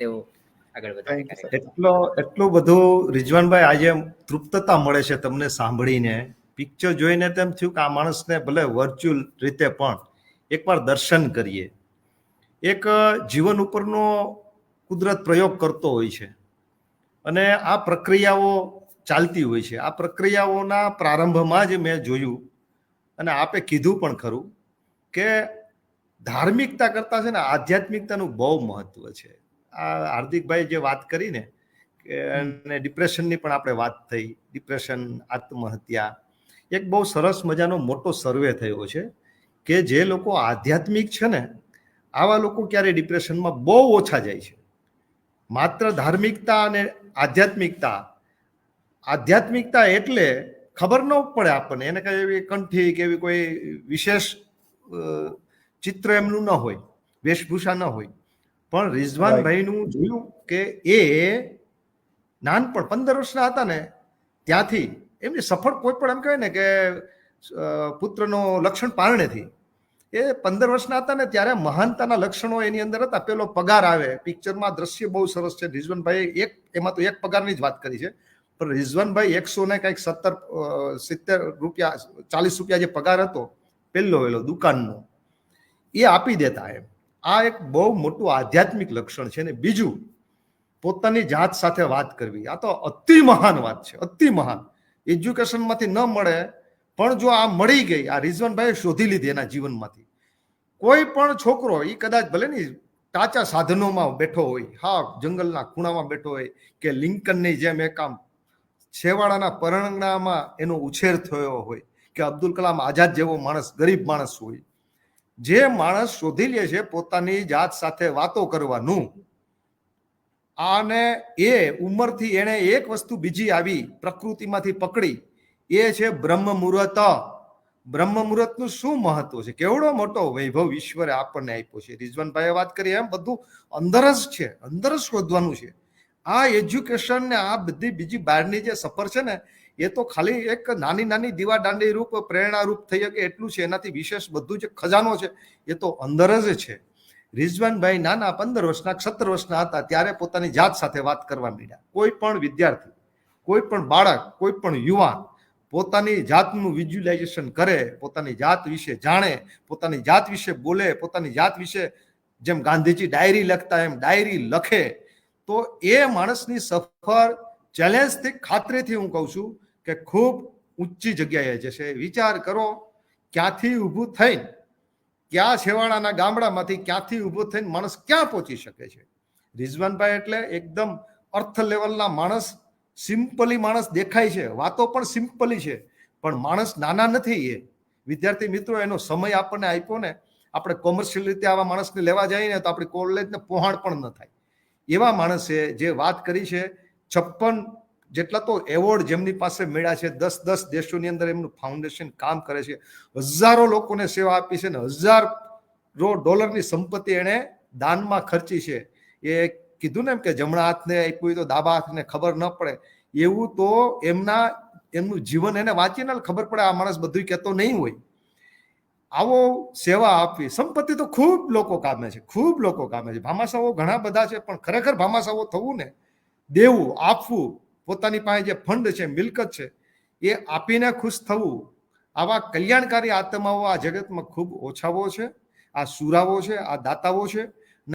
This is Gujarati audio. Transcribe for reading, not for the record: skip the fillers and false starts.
તેઓ આગળ વધારે કાર્યક્રમ. એટલું બધું રિઝવાનભાઈ આજે તૃપ્તતા મળે છે તમને સાંભળીને. પિક્ચર જોઈને તેમ થયું કે આ માણસને ભલે વર્ચ્યુઅલ રીતે પણ એકવાર દર્શન કરીએ. એક જીવન ઉપરનો કુદરત પ્રયોગ કરતો હોય છે અને આ પ્રક્રિયાઓ ચાલતી હોય છે. આ પ્રક્રિયાઓના પ્રારંભમાં જ મેં જોયું અને આપે કીધું પણ ખરું કે ધાર્મિકતા કરતા છે ને આધ્યાત્મિકતાનું બહુ મહત્વ છે. આ હાર્દિકભાઈ જે વાત કરી ને અને ડિપ્રેશનની પણ આપણે વાત થઈ, ડિપ્રેશન, આત્મહત્યા, એક બહુ સરસ મજાનો મોટો સર્વે થયો છે કે જે લોકો આધ્યાત્મિક છે ને આવા લોકો ક્યારે ડિપ્રેશનમાં બહુ ઓછા જાય છે. માત્ર ધાર્મિકતા અને આધ્યાત્મિકતા એટલે ખબર ન પડે આપણને, એને કઈ એવી કંઠી કે એવી કોઈ વિશેષ ચિત્ર એમનું ન હોય, વેશભૂષા ન હોય. પણ રિઝવાનભાઈનું જોયું કે એ નાનપણ 15 વર્ષના હતા ને ત્યાંથી એમની સફળ કોઈ પણ એમ કહેવાય ને કે પુત્રનો લક્ષણ પારણેથી. એ 15 વર્ષના હતા ને ત્યારે મહાનતાના લક્ષણો એની અંદર હતા. પેલો પગાર આવે, પિક્ચરમાં દ્રશ્ય બહુ સરસ છે. રિઝવાનભાઈ એમાં તો એક પગારની જ વાત કરી છે, પણ રિઝવાનભાઈ 100 ને કંઈક 70 રૂપિયા 40 રૂપિયા જે પગાર હતો પહેલો દુકાનનો, એ આપી દેતા એમ. આ એક બહુ મોટું આધ્યાત્મિક લક્ષણ છે. ને બીજું, પોતાની જાત સાથે વાત કરવી. આ તો અતિ મહાન વાત છે, અતિ મહાન. એજ્યુકેશનમાંથી ન મળે પણ જો આ મળી ગઈ, આ રિઝવાનભાઈએ શોધી લીધી એના જીવનમાંથી. કોઈ પણ છોકરો એ કદાચ ભલે ને ટાચા સાધનોમાં બેઠો હોય, હા જંગલના ખૂણામાં બેઠો હોય, કે લિંકનની જેમ એક આમ છેવાડાના પરંગણામાં એનો ઉછેર થયો હોય, કે અબ્દુલ કલામ આઝાદ જેવો માણસ, ગરીબ માણસ હોય, જે માણસ શોધી લે છે પોતાની જાત સાથે વાતો કરવાનું, અને એ ઉંમરથી એને એક વસ્તુ બીજી આવી પ્રકૃતિમાંથી પકડી, એ છે બ્રહ્મ મુહૂર્ત. બ્રહ્મ મુહૂર્તનું શું મહત્વ છે, કેવડો મોટો વૈભવ ઈશ્વરે આપણને આપ્યો છે. રિઝવાનભાઈએ વાત કરી એમ બધું અંદર જ છે, અંદર જ શોધવાનું છે. આ એજ્યુકેશન ને આ બધી બીજી બહારની જે સફર છે ને, એ તો ખાલી એક નાની નાની દીવા દાંડી રૂપ પ્રેરણા રૂપ થઈ શકે એટલું છે. એનાથી વિશેષ બધું જે ખજાનો છે એ તો અંદર જ છે. રિઝવાનભાઈ નાના 15 વર્ષના 17 વર્ષના હતા ત્યારે પોતાની જાત સાથે વાત કરવા માંડ્યા. કોઈ પણ વિદ્યાર્થી, કોઈ પણ બાળક, કોઈ પણ યુવાન પોતાની જાતનું વિઝ્યુલાઇઝેશન કરે, પોતાની જાત વિશે જાણે, પોતાની જાત વિશે બોલે, પોતાની જાત વિશે જેમ ગાંધીજી ડાયરી લખતા એમ ડાયરી લખે, તો એ માણસની સફર ચેલેન્જથી, ખાતરીથી હું કહું છું કે ખૂબ ઊંચી જગ્યાએ જશે. વિચાર કરો, ક્યાંથી ઊભું થઈને, ક્યાં છેવાડાના ગામડામાંથી ક્યાંથી ઊભો થઈને માણસ ક્યાં પહોંચી શકે છે. રિઝવાનભાઈ એટલે એકદમ અર્થ લેવલના માણસ, સિમ્પલી માણસ દેખાય છે, વાતો પણ સિમ્પલી છે, પણ માણસ નાના નથી. એ વિદ્યાર્થી મિત્રો, એનો સમય આપણને આપ્યો ને, આપણે કોમર્શિયલ રીતે આવા માણસને લેવા જઈએ ને તો આપણી કોલેજને પહોંચ પણ ન થાય. એવા માણસે જે વાત કરી છે, 56 જેટલા તો એવોર્ડ જેમની પાસે મળ્યા છે, 10 દેશોની અંદર એમનું ફાઉન્ડેશન કામ કરે છે, હજારો લોકોને સેવા આપી છે, ને $1000 સંપત્તિ એને દાનમાં ખર્ચી છે. એ કીધું ને એમ કે જમણા હાથને આપ્યું તો ડાબા હાથને ખબર ન પડે, એવું તો એમનું જીવન એને વાંચીને ખબર પડે. આ માણસ બધું કહેતો નહીં હોય. આવો સેવા આપવી. સંપત્તિ તો ખૂબ લોકો કામે છે, ખૂબ લોકો કામે છે. ભામાશાઓ ઘણા બધા છે, પણ ખરેખર ભામાશાઓ થવું ને, દેવું, આપવું, પોતાની પાસે જે ફંડ છે, મિલકત છે, એ આપીને ખુશ થવું. આવા કલ્યાણકારી આત્માઓ આ જગતમાં ખૂબ ઓછાઓ છે. આ સુરાવો છે, આ દાતાઓ છે.